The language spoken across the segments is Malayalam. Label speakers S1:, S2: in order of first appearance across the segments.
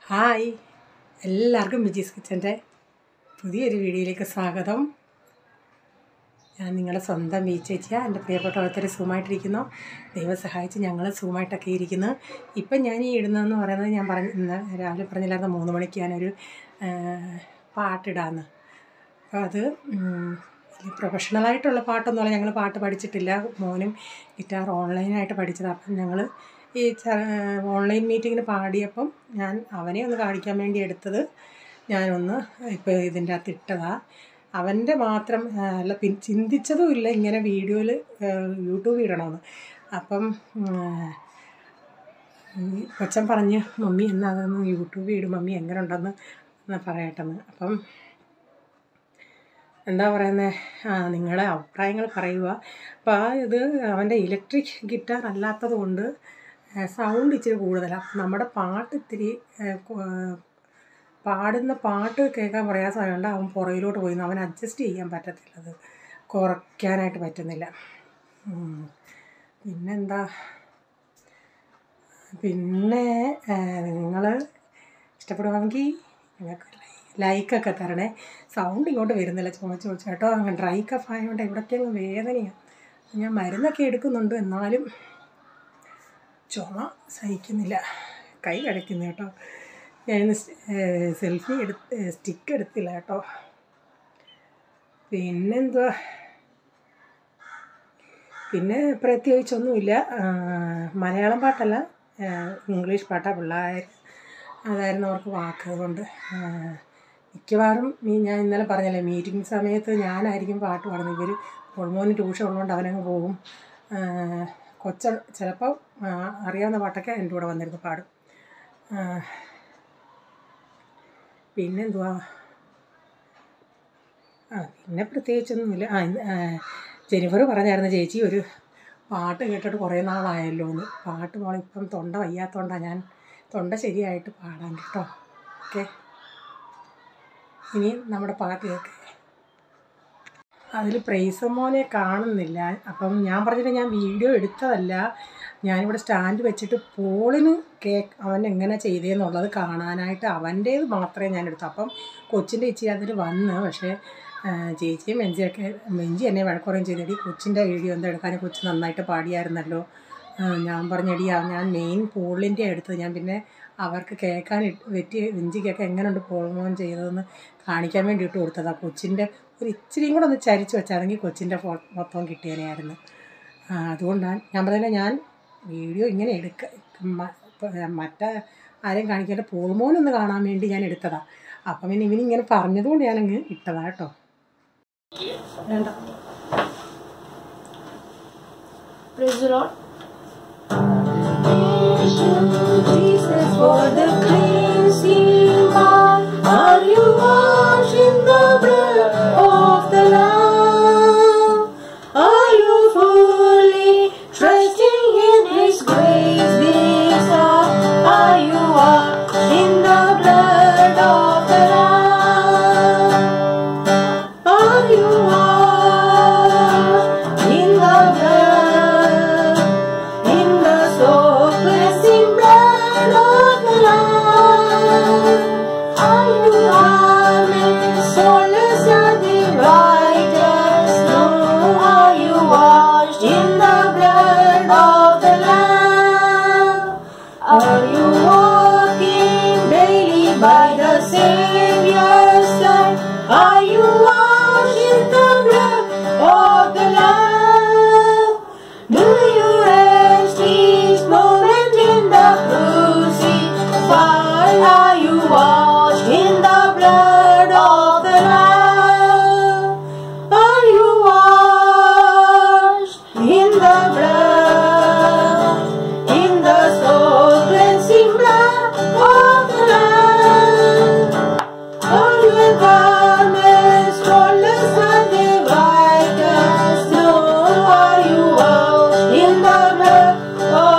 S1: ഹായ്, എല്ലാവർക്കും മിജീസ് കിച്ചൻ്റെ പുതിയൊരു വീഡിയോയിലേക്ക് സ്വാഗതം. ഞാൻ നിങ്ങളുടെ സ്വന്തം മീ ചേച്ചിയാണ്. എൻ്റെ പ്രിയപ്പെട്ട ഓരോരുത്തർ സുഖമായിട്ടിരിക്കുന്നു. ദൈവം സഹായിച്ച് ഞങ്ങൾ സുഖമായിട്ടൊക്കെ ഇരിക്കുന്നു. ഇപ്പം ഞാൻ ഈ ഇടുന്നതെന്ന് പറയുന്നത് ഞാൻ ഇന്ന് രാവിലെ പറഞ്ഞില്ലായിരുന്നു 3 മണിക്ക് ഞാനൊരു പാട്ടിടാമെന്ന്. അപ്പോൾ അത് പ്രൊഫഷണലായിട്ടുള്ള പാട്ടൊന്നുമല്ല, ഞങ്ങൾ പാട്ട് പഠിച്ചിട്ടില്ല. മോനും ഗിറ്റാർ ഓൺലൈനായിട്ട് പഠിച്ചതാണ്. അപ്പം ഞങ്ങൾ ഈ ഓൺലൈൻ മീറ്റിങ്ങിന് പാടിയപ്പം ഞാൻ അവനെ ഒന്ന് കാണിക്കാൻ വേണ്ടി എടുത്തത് ഞാനൊന്ന് ഇപ്പോൾ ഇതിൻ്റെ അകത്ത് ഇട്ടതാണ്. അവൻ്റെ മാത്രം അല്ല, ചിന്തിച്ചതും ഇല്ല ഇങ്ങനെ വീഡിയോയിൽ യൂട്യൂബിൽ ഇടണമെന്ന്. അപ്പം കൊച്ചൻ പറഞ്ഞ് മമ്മി എന്നാൽ അതൊന്ന് യൂട്യൂബിൽ ഇടും മമ്മി, എങ്ങനെ ഉണ്ടെന്ന് പറയട്ടെന്ന്. അപ്പം എന്താ പറയുന്നത്, നിങ്ങളുടെ അഭിപ്രായങ്ങൾ പറയുക. അപ്പോൾ ഇത് അവൻ്റെ ഇലക്ട്രിക് ഗിറ്റാർ അല്ലാത്തത് കൊണ്ട് സൗണ്ട് ഇച്ചിരി കൂടുതലാണ്. നമ്മുടെ പാട്ട് ഇത്തിരി പാടുന്ന പാട്ട് കേൾക്കാൻ പ്രയാസമായതുകൊണ്ട് അവൻ പുറകിലോട്ട് പോയി. അവൻ അഡ്ജസ്റ്റ് ചെയ്യാൻ പറ്റത്തില്ല, അത് കുറയ്ക്കാനായിട്ട് പറ്റുന്നില്ല. പിന്നെന്താ, പിന്നെ നിങ്ങൾ ഇഷ്ടപ്പെടുവാണെങ്കിൽ നിങ്ങൾക്ക് ലൈക്കൊക്കെ തരണേ. സൗണ്ട് ഇങ്ങോട്ട് വരുന്നില്ല, ചോദിച്ചു കേട്ടോ. അങ്ങനെ ഡ്രൈ കഫ് ആയതുകൊണ്ട് ഇവിടൊക്കെ അങ്ങ് വേദനയാണ്. ഞാൻ മരുന്നൊക്കെ എടുക്കുന്നുണ്ട്, എന്നാലും ചുമ സഹിക്കുന്നില്ല, കൈ കടയ്ക്കുന്നു കേട്ടോ. ഞാൻ സെൽഫി സ്റ്റിക്ക് എടുത്തില്ല കേട്ടോ. പിന്നെന്തുവാ, പിന്നെ പ്രത്യേകിച്ചൊന്നുമില്ല. മലയാളം പാട്ടല്ല, ഇംഗ്ലീഷ് പാട്ടാണ്. പിള്ളേർ അതായിരുന്നു അവർക്ക് വാക്ക്. അതുകൊണ്ട് മിക്കവാറും ഞാൻ ഇന്നലെ പറഞ്ഞല്ലേ, മീറ്റിംഗ് സമയത്ത് ഞാനായിരിക്കും പാട്ട് പാടുന്നത്. ഇവർ മോന് ട്യൂഷൻ ഉള്ളതുകൊണ്ട് അവനങ്ങ് പോകും. കൊച്ച ചിലപ്പോൾ അറിയാവുന്ന പാട്ടൊക്കെ എൻ്റെ കൂടെ വന്നിരുന്ന് പാടും. പിന്നെന്തുവാ, പിന്നെ പ്രത്യേകിച്ചൊന്നുമില്ല. ജെനിഫർ പറഞ്ഞായിരുന്നു, ചേച്ചി ഒരു പാട്ട് കേട്ടിട്ട് കുറേ നാളായല്ലോ എന്ന്. പാട്ട് ഇപ്പം തൊണ്ട വയ്യാത്തതുകൊണ്ടാണ്, ഞാൻ തൊണ്ട ശരിയായിട്ട് പാടാൻ കേട്ടോ. ഓക്കെ, ഇനി നമ്മുടെ പാട്ട് കേൾക്കുക. അതിൽ പ്രൈസമോനെ കാണുന്നില്ല. അപ്പം ഞാൻ പറഞ്ഞിട്ട് ഞാൻ വീഡിയോ എടുത്തതല്ല, ഞാനിവിടെ സ്റ്റാൻഡ് വെച്ചിട്ട് പോളിന് അവൻ എങ്ങനെ ചെയ്തതെന്നുള്ളത് കാണാനായിട്ട് അവൻ്റേത് മാത്രമേ ഞാൻ എടുത്തു. അപ്പം കൊച്ചിൻ്റെ ഇച്ചിരി അതിൽ വന്ന്, പക്ഷേ ചേച്ചിയും മെഞ്ചി എന്നെ വഴക്കുറയും ചെയ്തിട്ട് കൊച്ചിൻ്റെ വീഡിയോ എന്താ എടുക്കാൻ, കൊച്ച് നന്നായിട്ട് പാടിയായിരുന്നല്ലോ. ഞാൻ പറഞ്ഞടി, ഞാൻ മെയിൻ പോളിൻ്റെ എടുത്തത്. ഞാൻ പിന്നെ അവർക്ക് കേൾക്കാൻ മെഞ്ചിക്കൊക്കെ എങ്ങനെയുണ്ട് പോൾമോൻ ചെയ്തതെന്ന് കാണിക്കാൻ വേണ്ടി ഇട്ട് കൊടുത്തതാണ്. കൊച്ചിൻ്റെ ഒരു ഇച്ചിരിയും കൂടെ ഒന്ന് ചരിച്ച് വെച്ചാണെങ്കിൽ കൊച്ചിൻ്റെ മൊത്തം കിട്ടിയനായിരുന്നു. അതുകൊണ്ടാണ് ഞാൻ പറഞ്ഞില്ല, ഞാൻ വീഡിയോ ഇങ്ങനെ മറ്റേ ആരെയും കാണിക്കാതെ പോൾമോനൊന്ന് കാണാൻ വേണ്ടി ഞാൻ എടുത്തതാണ്. അപ്പം പിന്നെ ഇവനിങ്ങനെ പറഞ്ഞതുകൊണ്ട് ഞാനങ്ങ് ഇട്ടതാണ് കേട്ടോ. വേണ്ട,
S2: Jesus for the cleansing part, are you washed in the blood of the Lamb? Are you fully trusting in His grace this hour? Are you washed in the blood of the Lamb? Are you washed in the blood, in the soul cleansing blood of the Lamb? Are you garment spotless and the righteous? No, are you washed in the blood of the Lamb? Are you walking daily by the Savior's side? Are you washed in the blood of the Lamb? Do you rest each moment in the crucified? Are you washed in the blood of the Lamb? Are you washed in the blood, in the soul cleansing blood of the Lamb? Are your garments spotless and the righteous? No, are you washed in the blood of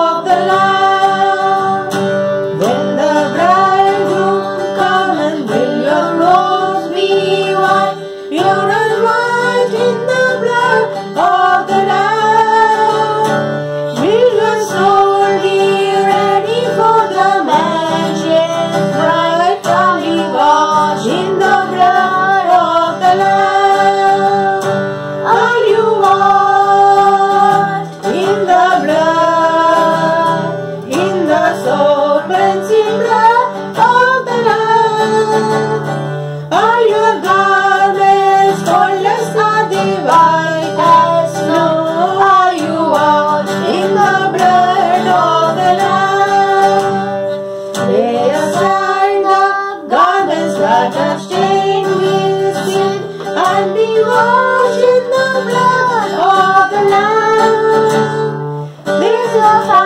S2: of